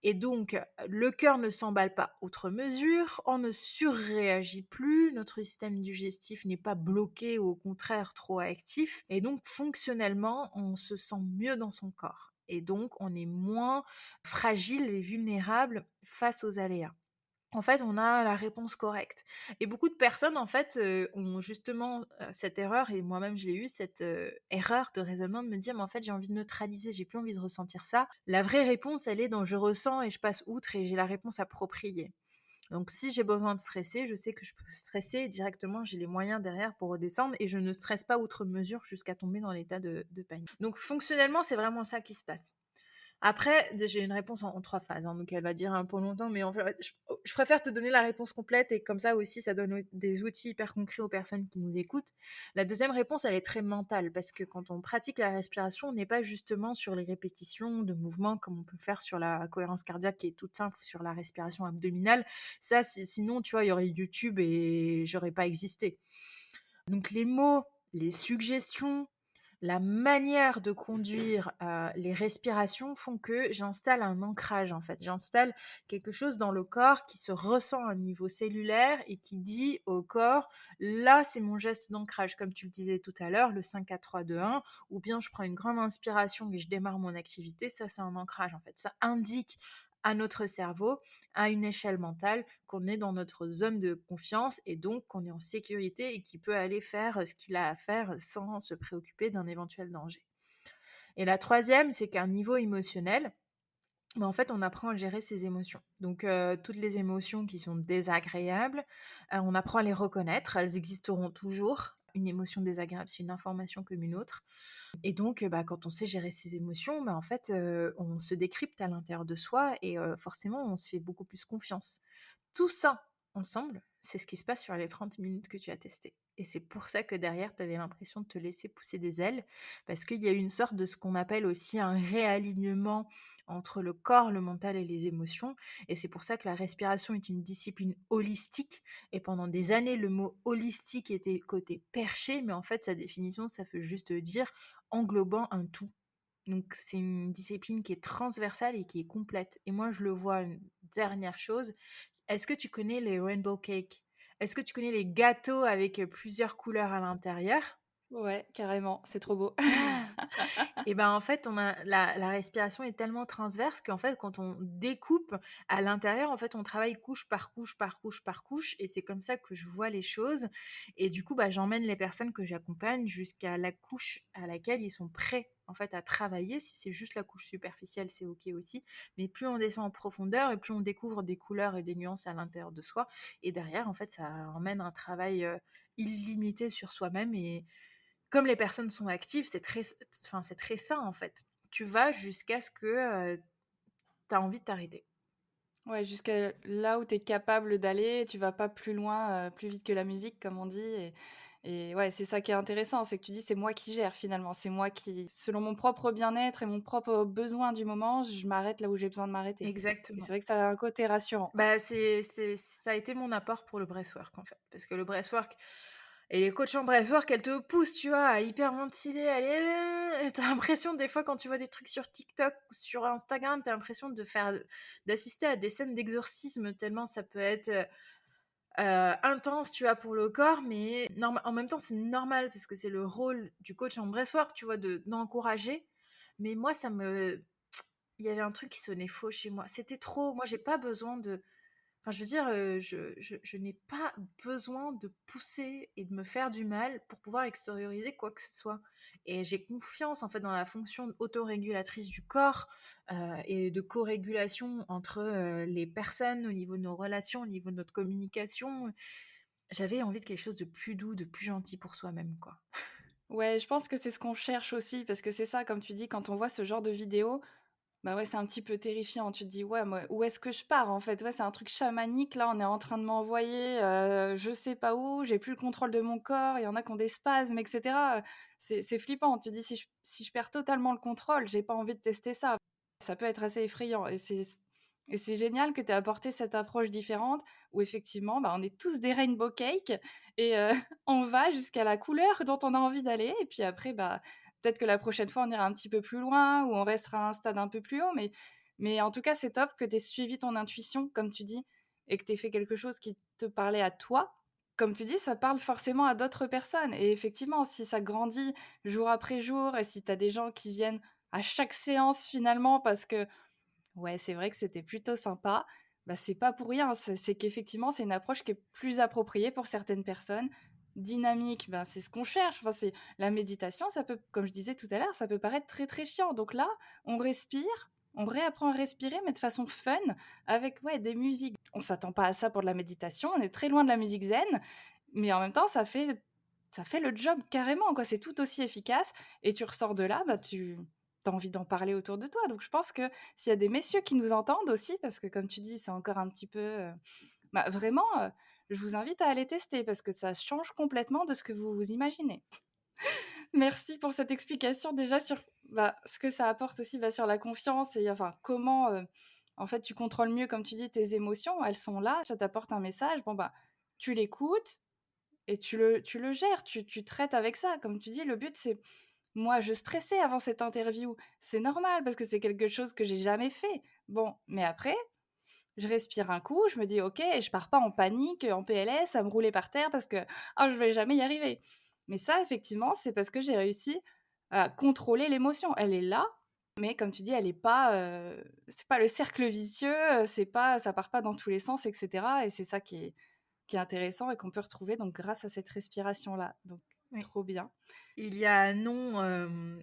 Et donc, le cœur ne s'emballe pas outre mesure, on ne surréagit plus, notre système digestif n'est pas bloqué ou au contraire trop actif, et donc fonctionnellement, on se sent mieux dans son corps. Et donc, on est moins fragile et vulnérable face aux aléas. En fait, on a la réponse correcte et beaucoup de personnes, en fait, ont justement, cette erreur et moi-même je l'ai eu, cette, erreur de raisonnement de me dire: «Mais en fait, j'ai envie de neutraliser, j'ai plus envie de ressentir ça». La vraie réponse, elle est dans je ressens et je passe outre et j'ai la réponse appropriée. Donc si j'ai besoin de stresser, je sais que je peux stresser et directement j'ai les moyens derrière pour redescendre et je ne stresse pas outre mesure jusqu'à tomber dans l'état de panique. Donc fonctionnellement, c'est vraiment ça qui se passe. Après, j'ai une réponse en 3 phases, hein, donc elle va dire un peu longtemps, mais en fait, je préfère te donner la réponse complète et comme ça aussi, ça donne des outils hyper concrets aux personnes qui nous écoutent. La deuxième réponse, elle est très mentale parce que quand on pratique la respiration, on n'est pas justement sur les répétitions de mouvements comme on peut faire sur la cohérence cardiaque qui est toute simple sur la respiration abdominale. Ça, sinon, tu vois, il y aurait YouTube et j'aurais pas existé. Donc les mots, les suggestions, la manière de conduire, les respirations font que j'installe un ancrage, en fait. J'installe quelque chose dans le corps qui se ressent à un niveau cellulaire et qui dit au corps: «Là, c'est mon geste d'ancrage», comme tu le disais tout à l'heure, le 5, 4, 3, 2, 1, ou bien je prends une grande inspiration et je démarre mon activité, ça, c'est un ancrage, en fait. Ça indique à notre cerveau, à une échelle mentale, qu'on est dans notre zone de confiance et donc qu'on est en sécurité et qu'il peut aller faire ce qu'il a à faire sans se préoccuper d'un éventuel danger. Et la troisième, c'est qu'à un niveau émotionnel, en fait, on apprend à gérer ses émotions. Donc, toutes les émotions qui sont désagréables, on apprend à les reconnaître. Elles existeront toujours. Une émotion désagréable, c'est une information comme une autre. Et donc, bah, quand on sait gérer ses émotions, bah, en fait, on se décrypte à l'intérieur de soi et forcément, on se fait beaucoup plus confiance. Tout ça, ensemble, c'est ce qui se passe sur les 30 minutes que tu as testées. Et c'est pour ça que derrière, tu avais l'impression de te laisser pousser des ailes, parce qu'il y a une sorte de ce qu'on appelle aussi un réalignement entre le corps, le mental et les émotions et c'est pour ça que la respiration est une discipline holistique et pendant des années, le mot holistique était côté perché, mais en fait, sa définition, ça veut juste dire englobant un tout. Donc c'est une discipline qui est transversale et qui est complète et moi, je le vois une dernière chose, est-ce que tu connais les rainbow cakes? Est-ce que tu connais les gâteaux avec, plusieurs couleurs à l'intérieur? Ouais, carrément, c'est trop beau. Et ben, en fait, on a la respiration est tellement transverse qu'en fait, quand on découpe à l'intérieur, en fait, on travaille couche par couche, par couche, par couche et c'est comme ça que je vois les choses et du coup, bah, j'emmène les personnes que j'accompagne jusqu'à la couche à laquelle ils sont prêts, en fait, à travailler. Si c'est juste la couche superficielle, c'est OK aussi, mais plus on descend en profondeur et plus on découvre des couleurs et des nuances à l'intérieur de soi et derrière, en fait, ça emmène un travail, illimité sur soi-même et comme les personnes sont actives, c'est très sain, en fait. Tu vas jusqu'à ce que, tu as envie de t'arrêter. Ouais, jusqu'à là où tu es capable d'aller, tu vas pas plus loin, plus vite que la musique comme on dit et ouais, c'est ça qui est intéressant, c'est que tu dis: «C'est moi qui gère finalement, c'est moi qui selon mon propre bien-être et mon propre besoin du moment, je m'arrête là où j'ai besoin de m'arrêter» et Exactement. c'est vrai que ça a un côté rassurant. Bah, ça a été mon apport pour le breathwork, en fait. Parce que le breathwork et les coachs en breathwork, elles te poussent, tu vois, à hyperventiler, allez, tu l'impression des fois quand tu vois des trucs sur TikTok ou sur Instagram, tu as l'impression d'assister à des scènes d'exorcisme tellement ça peut être, intense, tu vois, pour le corps, mais en même temps, c'est normal parce que c'est le rôle du coach en breathwork, tu vois, d'encourager. Mais moi, il y avait un truc qui sonnait faux chez moi. C'était trop. Moi, j'ai pas besoin de enfin, je veux dire, je n'ai pas besoin de pousser et de me faire du mal pour pouvoir extérioriser quoi que ce soit et j'ai confiance, en fait, dans la fonction autorégulatrice du corps, et de co-régulation entre, les personnes au niveau de nos relations, au niveau de notre communication. J'avais envie de quelque chose de plus doux, de plus gentil pour soi-même, quoi. Ouais, je pense que c'est ce qu'on cherche aussi parce que c'est ça, comme tu dis, quand on voit ce genre de vidéo, bah, ouais, c'est un petit peu terrifiant. Tu te dis: «Ouais, moi, où est-ce que je pars, en fait?» Ouais, c'est un truc chamanique, là, on est en train de m'envoyer, je sais pas où, j'ai plus le contrôle de mon corps, il y en a qui ont des spasmes et cetera, c'est flippant. Tu te dis: «Si je perds totalement le contrôle, j'ai pas envie de tester ça». Ça peut être assez effrayant et c'est génial que tu aies apporté cette approche différente où effectivement, bah, on est tous des rainbow cakes et on va jusqu'à la couleur dont on a envie d'aller et puis après, bah, peut-être que la prochaine fois, on ira un petit peu plus loin ou on restera à un stade un peu plus haut, mais en tout cas, c'est top que tu aies suivi ton intuition, comme tu dis et que tu aies fait quelque chose qui te parlait à toi. Comme tu dis, ça parle forcément à d'autres personnes et effectivement, si ça grandit jour après jour et si tu as des gens qui viennent à chaque séance finalement parce que ouais, c'est vrai que c'était plutôt sympa. Bah, c'est pas pour rien, c'est qu'effectivement, c'est une approche qui est plus appropriée pour certaines personnes. Dynamique, ben, c'est ce qu'on cherche. Enfin, c'est la méditation, ça peut, comme je disais tout à l'heure, ça peut paraître très, très chiant. Donc là, on respire, on réapprend à respirer, mais de façon fun, avec ouais, des musiques. On s'attend pas à ça pour de la méditation, on est très loin de la musique zen, mais en même temps, ça fait le job carrément, quoi. C'est tout aussi efficace et tu ressors de là, bah, tu as envie d'en parler autour de toi. Donc je pense que s'il y a des messieurs qui nous entendent aussi, parce que comme tu dis, c'est encore un petit peu, bah, vraiment, je vous invite à aller tester parce que ça change complètement de ce que vous vous imaginez. Merci pour cette explication déjà sur, bah, ce que ça apporte aussi, bah, sur la confiance et enfin comment, en fait, tu contrôles mieux, comme tu dis, tes émotions. Elles sont là, ça t'apporte un message. Bon, bah, tu l'écoutes et tu le gères, tu traites avec ça. Comme tu dis, le but, c'est moi, je stressais avant cette interview. C'est normal parce que c'est quelque chose que j'ai jamais fait. Bon, mais après, je respire un coup, je me dis: «OK» et je pars pas en panique, en PLS, à me rouler par terre parce que: «Ah, je vais jamais y arriver». Mais ça, effectivement, c'est parce que j'ai réussi à contrôler l'émotion. Elle est là, mais comme tu dis, elle est pas, c'est pas le cercle vicieux, c'est pas ça part pas dans tous les sens et cetera et c'est ça qui est intéressant et qu'on peut retrouver donc grâce à cette respiration-là. Donc Oui. trop bien. Il y a un nom,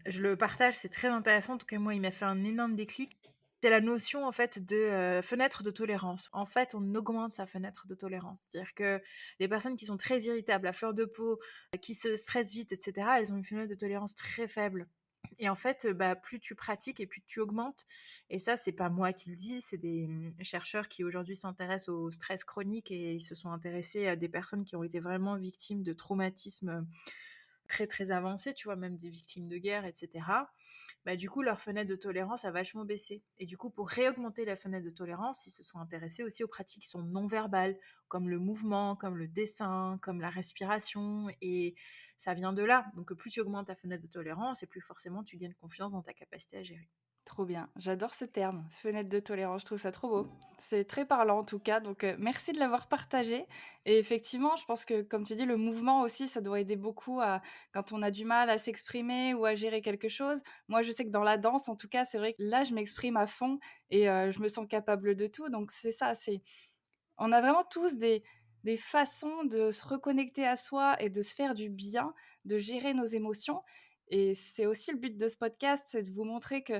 je le partage, c'est très intéressant. En tout cas, moi, il m'a fait un énorme déclic. C'est la notion, en fait, de, fenêtre de tolérance. En fait, on augmente sa fenêtre de tolérance. C'est-à-dire que les personnes qui sont très irritables, à fleur de peau, qui se stressent vite et cetera, elles ont une fenêtre de tolérance très faible et en fait, bah, plus tu pratiques et plus tu augmentes et ça, c'est pas moi qui le dis, c'est des, chercheurs qui aujourd'hui s'intéressent au stress chronique et ils se sont intéressés à des personnes qui ont été vraiment victimes de traumatismes, très, très avancées, tu vois? Même des victimes de guerre et cetera. Bah, du coup, leur fenêtre de tolérance a vachement baissé et du coup, pour réaugmenter la fenêtre de tolérance, ils se sont intéressés aussi aux pratiques qui sont non verbales, comme le mouvement, comme le dessin, comme la respiration et ça vient de là. Donc, plus tu augmentes ta fenêtre de tolérance et plus forcément tu gagnes confiance dans ta capacité à gérer. Trop bien. J'adore ce terme, fenêtre de tolérance, je trouve ça trop beau. C'est très parlant en tout cas, donc merci de l'avoir partagé et effectivement, je pense que comme tu dis, le mouvement aussi, ça doit aider beaucoup à quand on a du mal à s'exprimer ou à gérer quelque chose. Moi, je sais que dans la danse, en tout cas, c'est vrai que là, je m'exprime à fond et je me sens capable de tout, donc c'est ça, c'est on a vraiment tous des façons de se reconnecter à soi et de se faire du bien, de gérer nos émotions et c'est aussi le but de ce podcast, c'est de vous montrer que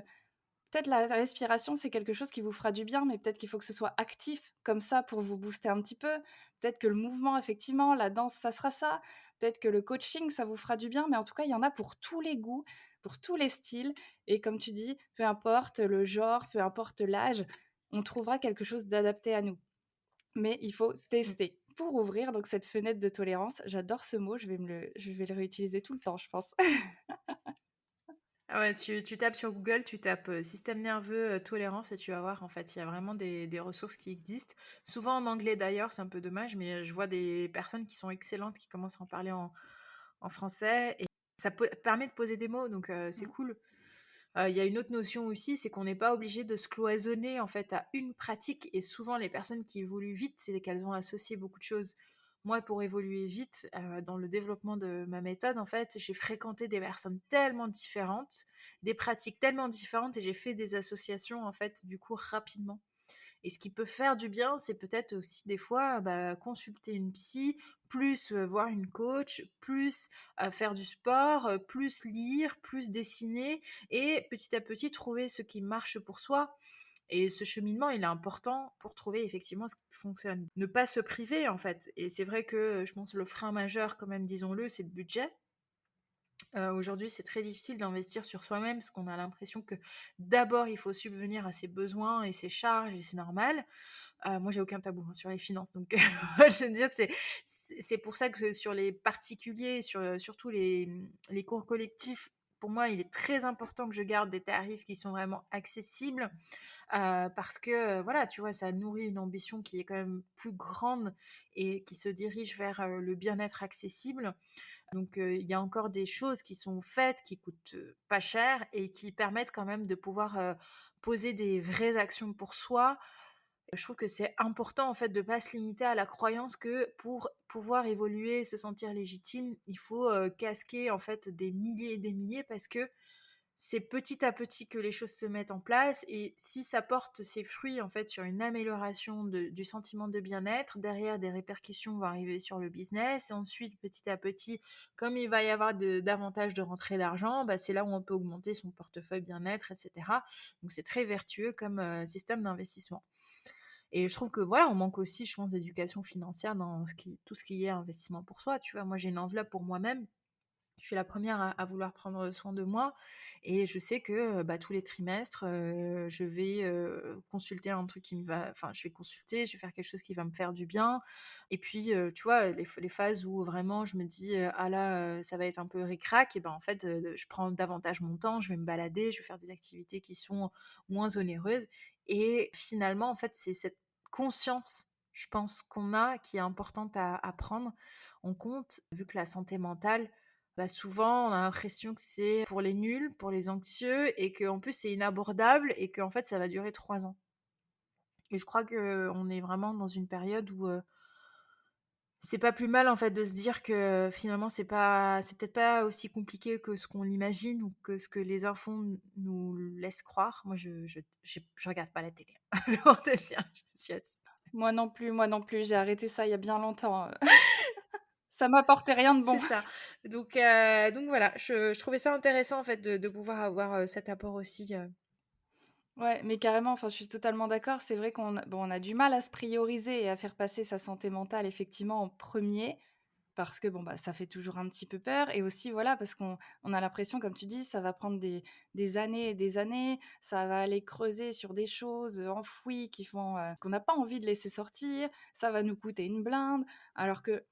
peut-être la respiration, c'est quelque chose qui vous fera du bien, mais peut-être qu'il faut que ce soit actif comme ça pour vous booster un petit peu. Peut-être que le mouvement, effectivement, la danse, ça sera ça. Peut-être que le coaching, ça vous fera du bien, mais en tout cas, il y en a pour tous les goûts, pour tous les styles. Et comme tu dis, peu importe le genre, peu importe l'âge, on trouvera quelque chose d'adapté à nous. Mais il faut Mm. tester pour ouvrir donc cette fenêtre de tolérance. J'adore ce mot, je vais le réutiliser tout le temps, je pense. Ah ouais, tu tapes sur Google, tu tapes système nerveux, tolérance et tu vas voir, en fait, il y a vraiment des ressources qui existent. Souvent en anglais d'ailleurs, c'est un peu dommage, mais je vois des personnes qui sont excellentes qui commencent à en parler en français et ça permet de poser des mots, donc c'est Mm. cool. Il y a une autre notion aussi, c'est qu'on n'est pas obligé de se cloisonner en fait à une pratique et souvent les personnes qui évoluent vite, c'est qu'elles ont associé beaucoup de choses. Moi, pour évoluer vite, dans le développement de ma méthode, en fait, j'ai fréquenté des personnes tellement différentes, des pratiques tellement différentes et j'ai fait des associations en fait, du coup, rapidement. Et ce qui peut faire du bien, c'est peut-être aussi des fois, bah, consulter une psy, plus, voir une coach, plus, faire du sport, plus lire, plus dessiner et petit à petit trouver ce qui marche pour soi. Et ce cheminement, il est important pour trouver effectivement ce qui fonctionne. Ne pas se priver en fait et c'est vrai que, je pense le frein majeur quand même, disons-le, c'est le budget. Aujourd'hui, c'est très difficile d'investir sur soi-même parce qu'on a l'impression que d'abord il faut subvenir à ses besoins et ses charges et c'est normal. Moi, j'ai aucun tabou, hein, sur les finances, donc je veux dire, c'est pour ça que sur les particuliers, surtout les cours collectifs, pour moi, il est très important que je garde des tarifs qui sont vraiment accessibles, parce que, voilà, tu vois, ça nourrit une ambition qui est quand même plus grande et qui se dirige vers, le bien-être accessible. Donc, il y a encore des choses qui sont faites, qui coûtent, pas cher et qui permettent quand même de pouvoir, poser des vraies actions pour soi. Je trouve que c'est important en fait de pas se limiter à la croyance que pour pouvoir évoluer, se sentir légitime, il faut, casquer en fait des milliers et des milliers parce que c'est petit à petit que les choses se mettent en place et si ça porte ses fruits en fait sur une amélioration du sentiment de bien-être, derrière des répercussions vont arriver sur le business et ensuite petit à petit, comme il va y avoir davantage de rentrées d'argent, bah, c'est là où on peut augmenter son portefeuille bien-être et cetera. Donc c'est très vertueux comme, système d'investissement. Et je trouve que voilà, on manque aussi, je pense, d'éducation financière dans tout ce qui est investissement pour soi. Tu vois, moi, j'ai une enveloppe pour moi-même. Je suis la première à vouloir prendre soin de moi et je sais que bah, tous les trimestres, je vais consulter un truc qui me va, enfin, je vais consulter, je vais faire quelque chose qui va me faire du bien. Et puis, tu vois, les phases où vraiment je me dis ah là, ça va être un peu ric-rac, et ben en fait, je prends davantage mon temps, je vais me balader, je vais faire des activités qui sont moins onéreuses. Et finalement, en fait, c'est cette conscience, je pense, qu'on a, qui est importante à prendre en compte, vu que la santé mentale, bah, souvent, on a l'impression que c'est pour les nuls, pour les anxieux et qu'en plus c'est inabordable et qu'en fait ça va durer 3 ans. Et je crois qu'on est vraiment dans une période où, c'est pas plus mal en fait de se dire que finalement c'est peut-être pas aussi compliqué que ce qu'on l'imagine ou que ce que les infos nous laissent croire. Moi je regarde pas la télé. Pour te dire, je suis assise. Moi non plus, j'ai arrêté ça il y a bien longtemps. Ça m'apportait rien de C'est bon. ça. Donc voilà, je trouvais ça intéressant en fait de pouvoir avoir, cet apport aussi, Ouais, mais carrément, enfin, je suis totalement d'accord. C'est vrai on a du mal à se prioriser et à faire passer sa santé mentale effectivement en premier parce que bon, bah, ça fait toujours un petit peu peur et aussi, voilà, parce qu'on a l'impression, comme tu dis, ça va prendre des années et des années, ça va aller creuser sur des choses, enfouies qui font, qu'on n'a pas envie de laisser sortir, ça va nous coûter une blinde. Alors que,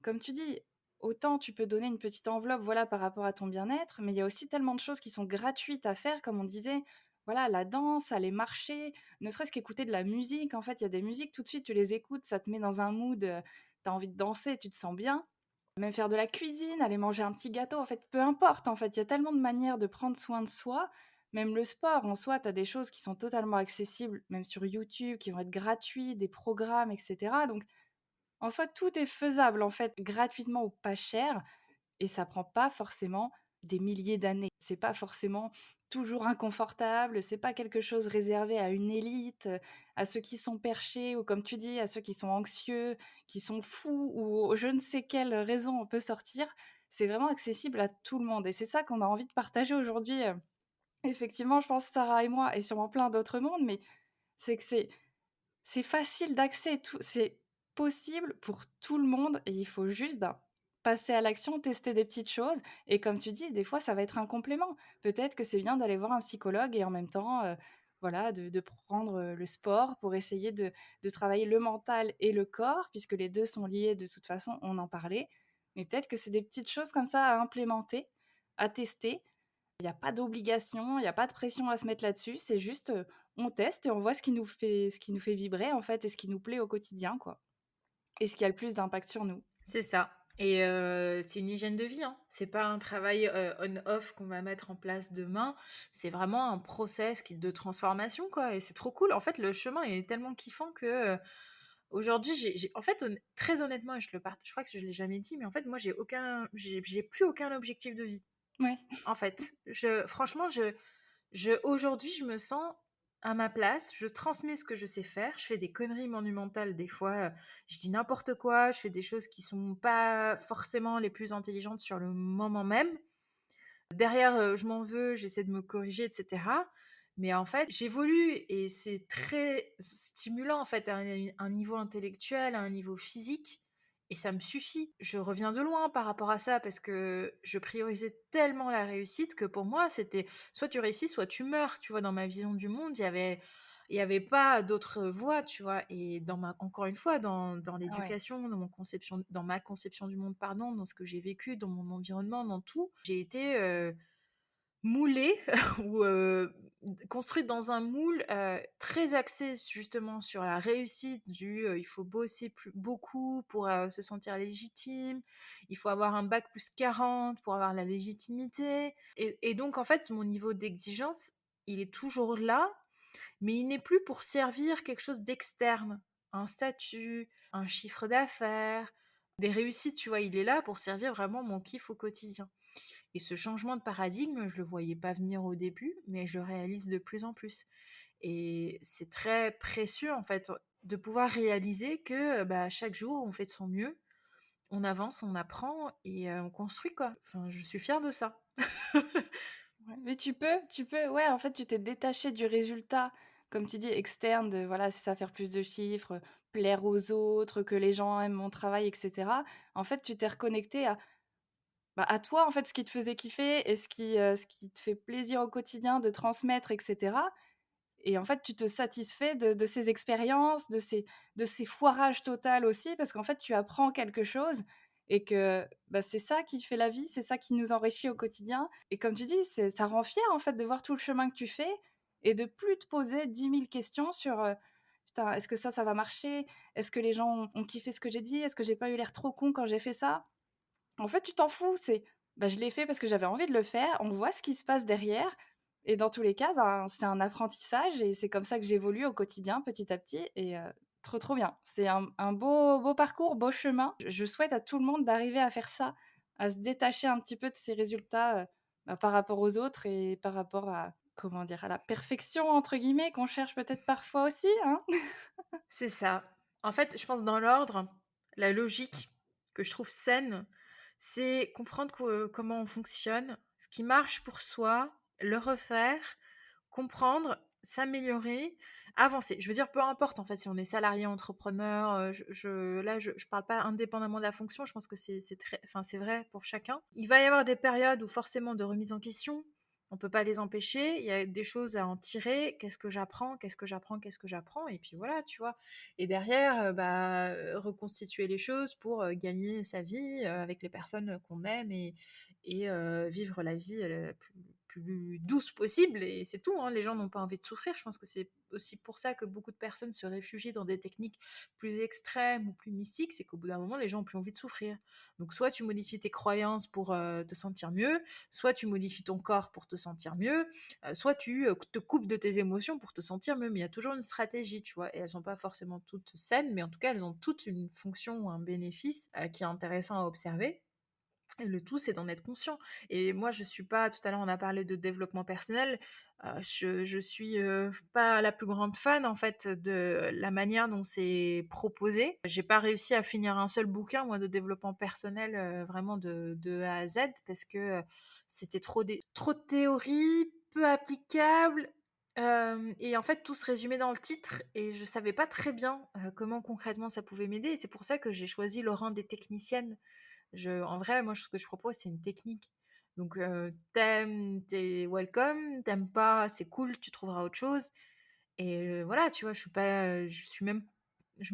comme tu dis, autant tu peux donner une petite enveloppe, voilà, par rapport à ton bien-être, mais il y a aussi tellement de choses qui sont gratuites à faire, comme on disait, voilà, la danse, aller marcher, ne serait-ce qu'écouter de la musique. En fait, il y a des musiques, tout de suite, tu les écoutes, ça te met dans un mood, tu as envie de danser, tu te sens bien. Même faire de la cuisine, aller manger un petit gâteau, en fait, peu importe, en fait, il y a tellement de manières de prendre soin de soi. Même le sport, en soi, tu as des choses qui sont totalement accessibles, même sur YouTube, qui vont être gratuits, des programmes, et cetera. Donc, en soi, tout est faisable, en fait, gratuitement ou pas cher. Et ça prend pas forcément des milliers d'années. C'est pas forcément toujours inconfortable, c'est pas quelque chose réservé à une élite, à ceux qui sont perchés ou comme tu dis, à ceux qui sont anxieux, qui sont fous ou je ne sais quelle raison on peut sortir. C'est vraiment accessible à tout le monde et c'est ça qu'on a envie de partager aujourd'hui, effectivement, je pense Sarah et moi et sûrement plein d'autres mondes, mais c'est que c'est facile d'accès, tout c'est possible pour tout le monde et il faut juste, ben, passer à l'action, tester des petites choses et comme tu dis, des fois, ça va être un complément. Peut-être que c'est bien d'aller voir un psychologue et en même temps, voilà, de prendre, le sport pour essayer de travailler le mental et le corps puisque les 2 sont liés de toute façon, on en parlait. Mais peut-être que c'est des petites choses comme ça à implémenter, à tester. Il y a pas d'obligation, il y a pas de pression à se mettre là-dessus, c'est juste, on teste et on voit ce qui nous fait vibrer, en fait et ce qui nous plaît au quotidien, quoi et ce qui a le plus d'impact sur nous. C'est ça et c'est une hygiène de vie, hein. C'est pas un travail, on-off qu'on va mettre en place demain. C'est vraiment un process qui de transformation, quoi et c'est trop cool. En fait, le chemin est tellement kiffant que, aujourd'hui, j'ai en fait, très honnêtement et je crois que je l'ai jamais dit, mais en fait, moi, j'ai plus aucun objectif de vie, Ouais, en fait. Franchement, aujourd'hui, je me sens à ma place, je transmets ce que je sais faire, je fais des conneries monumentales des fois, je dis n'importe quoi, je fais des choses qui sont pas forcément les plus intelligentes sur le moment même. Derrière, je m'en veux, j'essaie de me corriger et cetera. Mais en fait, j'évolue et c'est très stimulant en fait à un niveau intellectuel, à un niveau physique et ça me suffit. Je reviens de loin par rapport à ça parce que je priorisais tellement la réussite que pour moi, c'était soit tu réussis, soit tu meurs, tu vois? Dans ma vision du monde, il y avait pas d'autre voie, tu vois? Et encore une fois, dans ah ouais. l'éducation, dans ma conception du monde, pardon, dans ce que j'ai vécu, dans mon environnement, dans tout, j'ai été, moulée ou, construite dans un moule, très axé justement sur la réussite il faut bosser beaucoup pour, se sentir légitime, il faut avoir un bac plus 40 pour avoir la légitimité et donc en fait, mon niveau d'exigence, il est toujours là, mais il n'est plus pour servir quelque chose d'externe, un statut, un chiffre d'affaires, des réussites, tu vois? Il est là pour servir vraiment mon kiff au quotidien. Et ce changement de paradigme, je le voyais pas venir au début, mais je le réalise de plus en plus. Et c'est très précieux, en fait, de pouvoir réaliser que, bah, chaque jour, on fait de son mieux, on avance, on apprend et on construit, quoi. Enfin, je suis fière de ça. Ouais, mais tu peux, ouais, en fait, tu t'es détaché du résultat, comme tu dis, externe de voilà, c'est ça, faire plus de chiffres, plaire aux autres, que les gens aiment mon travail et cetera. En fait, tu t'es reconnecté à, bah, à toi, en fait, ce qui te faisait kiffer et ce qui te fait plaisir au quotidien de transmettre et cetera. Et en fait, tu te satisfais de ces expériences, de ces foirages total aussi, parce qu'en fait, tu apprends quelque chose et que, bah, c'est ça qui fait la vie, c'est ça qui nous enrichit au quotidien et comme tu dis, ça rend fier, en fait, de voir tout le chemin que tu fais et de plus te poser 10 000 questions sur, «Putain, est-ce que ça va marcher? Est-ce que les gens ont kiffé ce que j'ai dit? Est-ce que j'ai pas eu l'air trop con quand j'ai fait ça?» En fait, tu t'en fous, bah, je l'ai fait parce que j'avais envie de le faire, on voit ce qui se passe derrière et dans tous les cas, ben, c'est un apprentissage et c'est comme ça que j'évolue au quotidien, petit à petit et trop, trop bien. C'est un beau parcours, beau chemin. Je souhaite à tout le monde d'arriver à faire ça, à se détacher un petit peu de ses résultats, bah, par rapport aux autres et par rapport à, comment dire? «À la perfection» entre guillemets qu'on cherche peut-être parfois aussi, hein? C'est ça. En fait, je pense dans l'ordre, la logique que je trouve saine, c'est comprendre comment on fonctionne, ce qui marche pour soi, le refaire, comprendre, s'améliorer, avancer. Je veux dire, peu importe en fait si on est salarié, entrepreneur, je parle pas indépendamment de la fonction, je pense que c'est très enfin, c'est vrai pour chacun. Il va y avoir des périodes où forcément de remise en question, On peut pas les empêcher. Il y a des choses à en tirer. Qu'est-ce que j'apprends? Qu'est-ce que j'apprends? Qu'est-ce que j'apprends? Et puis voilà, tu vois? Et derrière, reconstituer les choses pour, gagner sa vie, avec les personnes qu'on aime et vivre la vie, plus douce possible et c'est tout, hein. Les gens n'ont pas envie de souffrir. Je pense que c'est aussi pour ça que beaucoup de personnes se réfugient dans des techniques plus extrêmes ou plus mystiques, c'est qu'au bout d'un moment, les gens ont plus envie de souffrir. Donc soit tu modifies tes croyances pour, te sentir mieux, soit tu modifies ton corps pour te sentir mieux, soit tu, te coupes de tes émotions pour te sentir mieux. Mais il y a toujours une stratégie, tu vois? Et elles sont pas forcément toutes saines, mais en tout cas, elles ont toutes une fonction ou un bénéfice, qui est intéressant à observer. Et le tout, c'est d'en être conscient. Et moi, je suis pas tout à l'heure, on a parlé de développement personnel, je suis, pas la plus grande fan, en fait, de la manière dont c'est proposé. J'ai pas réussi à finir un seul bouquin, moi, de développement personnel, vraiment de A à Z parce que, c'était trop de théorie, peu applicable, hem et en fait, tout se résumait dans le titre et je savais pas très bien, comment concrètement ça pouvait m'aider et c'est pour ça que j'ai choisi le rang des techniciennes. En vrai, moi, ce que je propose, c'est une technique. Donc, tu welcome, t'aimes pas, c'est cool, tu trouveras autre chose. Et voilà, tu vois, je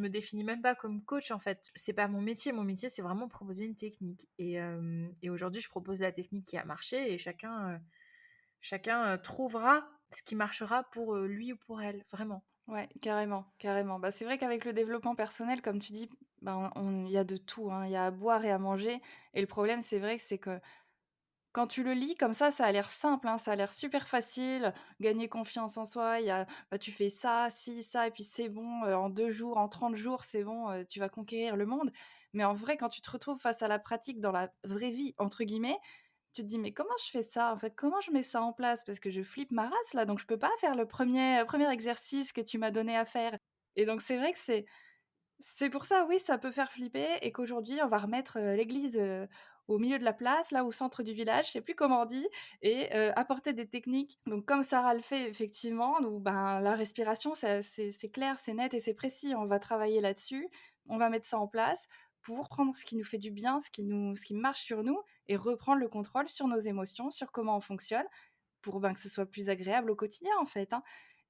me définis même pas comme coach, en fait. C'est pas mon métier. Mon métier, c'est vraiment proposer une technique. Et aujourd'hui, je propose la technique qui a marché et chacun trouvera ce qui marchera pour lui ou pour elle, vraiment. Ouais, carrément, carrément. Bah, c'est vrai qu'avec le développement personnel, comme tu dis, bah, il y a de tout, hein. Il y a à boire et à manger et le problème, c'est que quand tu le lis comme ça a l'air simple, hein, ça a l'air super facile, gagner confiance en soi, il y a bah, tu fais ça, ci, ça et puis c'est bon, en 2 jours, en 30 jours, c'est bon, tu vas conquérir le monde. Mais en vrai, quand tu te retrouves face à la pratique dans la «vraie vie» entre guillemets, tu te dis: «Mais comment je fais ça, en fait? Comment je mets ça en place?» parce que je flippe ma race là, donc je peux pas faire le premier exercice que tu m'as donné à faire et donc c'est vrai que c'est pour ça, oui, ça peut faire flipper et qu'aujourd'hui, on va remettre, l'église, au milieu de la place, là, au centre du village, je sais plus comment on dit et apporter des techniques donc comme Sarah le fait effectivement, où ben, la respiration, c'est clair, c'est net et c'est précis. On va travailler là-dessus, on va mettre ça en place pour prendre ce qui nous fait du bien, ce qui marche sur nous et reprendre le contrôle sur nos émotions, sur comment on fonctionne pour, ben, que ce soit plus agréable au quotidien, en fait, hein.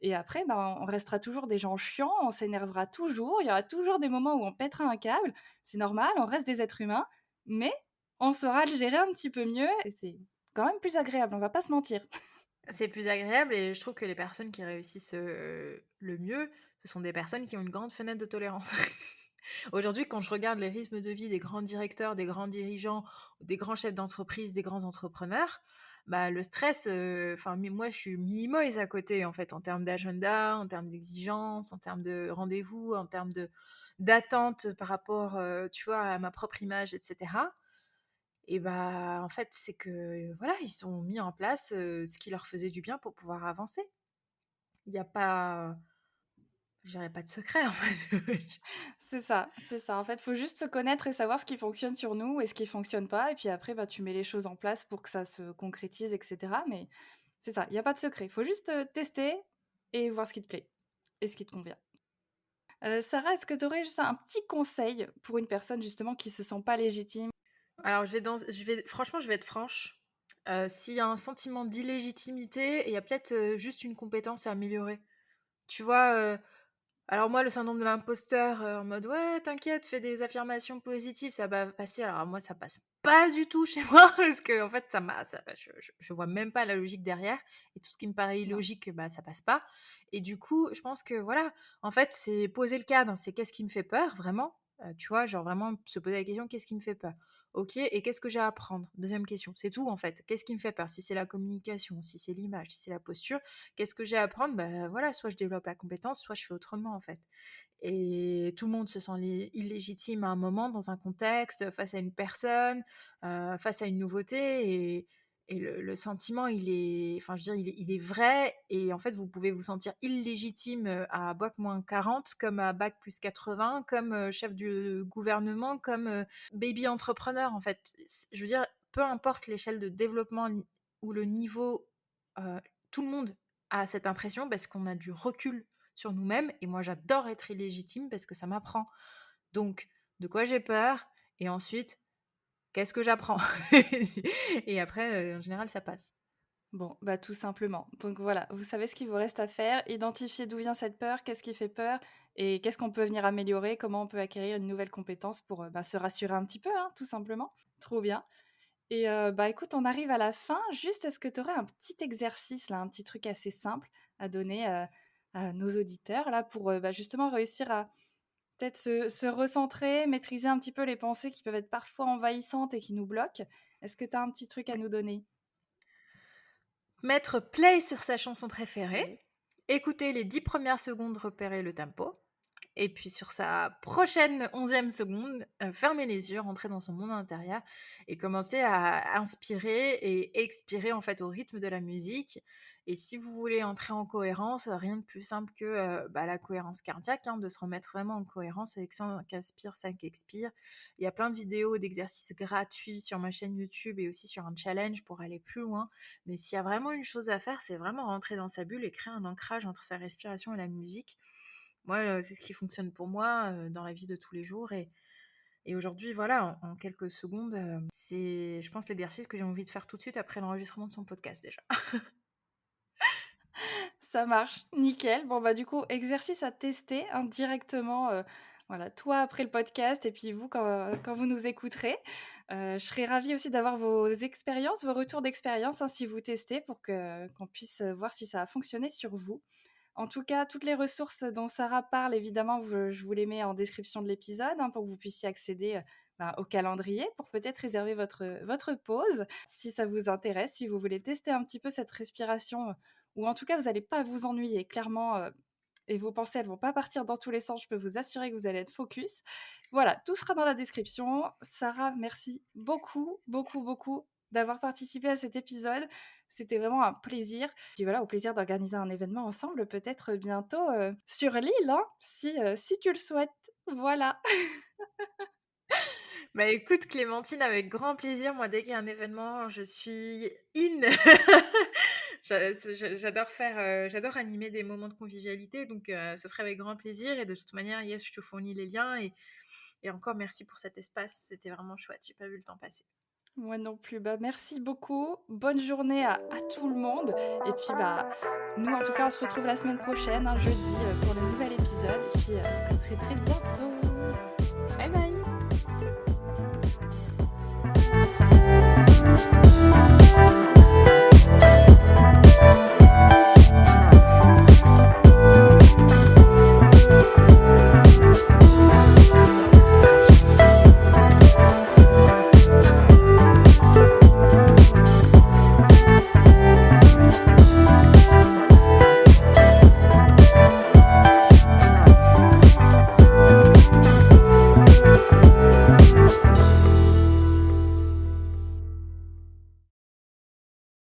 Et après, ben, on restera toujours des gens chiants, on s'énervera toujours, il y aura toujours des moments où on pètera un câble. C'est normal, on reste des êtres humains, mais on saura le gérer un petit peu mieux et c'est quand même plus agréable, on va pas se mentir. C'est plus agréable et je trouve que les personnes qui réussissent, le mieux, ce sont des personnes qui ont une grande fenêtre de tolérance. Aujourd'hui, quand je regarde les rythmes de vie des grands directeurs, des grands dirigeants, des grands chefs d'entreprise, des grands entrepreneurs, bah, le stress, enfin, moi, je suis minimoise à côté, en fait, en termes d'agenda, en termes d'exigence, en termes de rendez-vous, en termes d'attente par rapport, tu vois, à ma propre image et cetera. Et bah, en fait, c'est que, voilà, ils ont mis en place, ce qui leur faisait du bien pour pouvoir avancer. Il y a pas Je dirais pas de secret, en fait. C'est ça. En fait, faut juste se connaître et savoir ce qui fonctionne sur nous et ce qui fonctionne pas et puis après, bah, tu mets les choses en place pour que ça se concrétise et cetera mais c'est ça, il y a pas de secret. Faut juste, tester et voir ce qui te plaît et ce qui te convient. Sarah, est-ce que tu aurais juste un petit conseil pour une personne justement qui se sent pas légitime? Alors franchement, je vais être franche, s'il y a un sentiment d'illégitimité, il y a peut-être, juste une compétence à améliorer. Tu vois, alors moi, le syndrome de l'imposteur, en mode: «Ouais, t'inquiète, fais des affirmations positives, ça va passer». Alors moi, ça passe pas du tout chez moi parce que en fait, je vois même pas la logique derrière et tout ce qui me paraît Non. illogique, bah, ça passe pas et du coup, je pense que voilà, en fait, c'est poser le cadre, hein. C'est qu'est-ce qui me fait peur vraiment? Tu vois? Genre vraiment se poser la question: «Qu'est-ce qui me fait peur?» OK et qu'est-ce que j'ai à apprendre? Deuxième question, c'est tout en fait. Qu'est-ce qui me fait peur? Si c'est la communication, si c'est l'image, si c'est la posture, qu'est-ce que j'ai à apprendre? Bah, voilà, soit je développe la compétence, soit je fais autrement, en fait. Et tout le monde se sent illégitime à un moment, dans un contexte, face à une personne, face à une nouveauté. Et le sentiment, enfin, je veux dire, il est vrai. Et en fait, vous pouvez vous sentir illégitime à bac-40, comme à bac+80, comme chef du gouvernement, comme baby entrepreneur, en fait. Je veux dire, peu importe l'échelle de développement ou le niveau, euh, tout le monde a cette impression parce qu'on a du recul sur nous-mêmes et moi j'adore être illégitime parce que ça m'apprend. Donc, de quoi j'ai peur et ensuite, qu'est-ce que j'apprends? Et après, en général, ça passe. Bon, bah, tout simplement. Donc voilà, vous savez ce qu'il vous reste à faire, identifier d'où vient cette peur, qu'est-ce qui fait peur et qu'est-ce qu'on peut venir améliorer, comment on peut acquérir une nouvelle compétence pour, bah, se rassurer un petit peu, hein, tout simplement. Trop bien et bah, écoute, on arrive à la fin. Juste, est-ce que tu aurais un petit exercice là, un petit truc assez simple à donner, à nos auditeurs là pour, bah, justement réussir à peut-être se recentrer, maîtriser un petit peu les pensées qui peuvent être parfois envahissantes et qui nous bloquent? Est-ce que tu as un petit truc à Ouais. nous donner? Mettre play sur sa chanson préférée, Yes. écouter les 10 premières secondes, repérer le tempo. Et puis sur sa prochaine 11e seconde, fermer les yeux, rentrer dans son monde intérieur et commencer à inspirer et expirer en fait au rythme de la musique. Et si vous voulez entrer en cohérence, rien de plus simple que la cohérence cardiaque, hein, de se remettre vraiment en cohérence avec 5 inspire, 5 expire. Il y a plein de vidéos d'exercices gratuits sur ma chaîne YouTube et aussi sur un challenge pour aller plus loin. Mais s'il y a vraiment une chose à faire, c'est vraiment rentrer dans sa bulle et créer un ancrage entre sa respiration et la musique. Moi, c'est ce qui fonctionne pour moi, dans la vie de tous les jours et aujourd'hui, voilà, en quelques secondes, c'est je pense l'exercice que j'ai envie de faire tout de suite après l'enregistrement de son podcast déjà. Ça marche, nickel. Bon, bah, du coup, exercice à tester, hein, directement, voilà, toi après le podcast et puis vous quand vous nous écouterez. Je serais ravie aussi d'avoir vos expériences, vos retours d'expérience, hein, si vous testez pour qu'on puisse, voir si ça a fonctionné sur vous. En tout cas, toutes les ressources dont Sarah parle, évidemment, je vous les mets en description de l'épisode, hein, pour que vous puissiez accéder, bah, au calendrier pour peut-être réserver votre pause, si ça vous intéresse, si vous voulez tester un petit peu cette respiration, ou en tout cas, vous n'allez pas vous ennuyer clairement, et vos pensées, elles vont pas partir dans tous les sens. Je peux vous assurer que vous allez être focus. Voilà, tout sera dans la description. Sarah, merci beaucoup, beaucoup, beaucoup d'avoir participé à cet épisode. C'était vraiment un plaisir. Puis voilà, au plaisir d'organiser un événement ensemble, peut-être bientôt sur l'île, hein, si tu le souhaites. Voilà. Bah, écoute Clémentine, avec grand plaisir. Moi, dès qu'il y a un événement, je suis in. J'adore animer des moments de convivialité, donc ce serait avec grand plaisir et de toute manière, yes, je te fournis les liens et encore merci pour cet espace, c'était vraiment chouette, j'ai pas vu le temps passer. Moi non plus. Bah, merci beaucoup. Bonne journée à tout le monde. Et puis, bah, nous, en tout cas, on se retrouve la semaine prochaine, un jeudi, pour le nouvel épisode. Et puis, à très, très bientôt. Bye bye.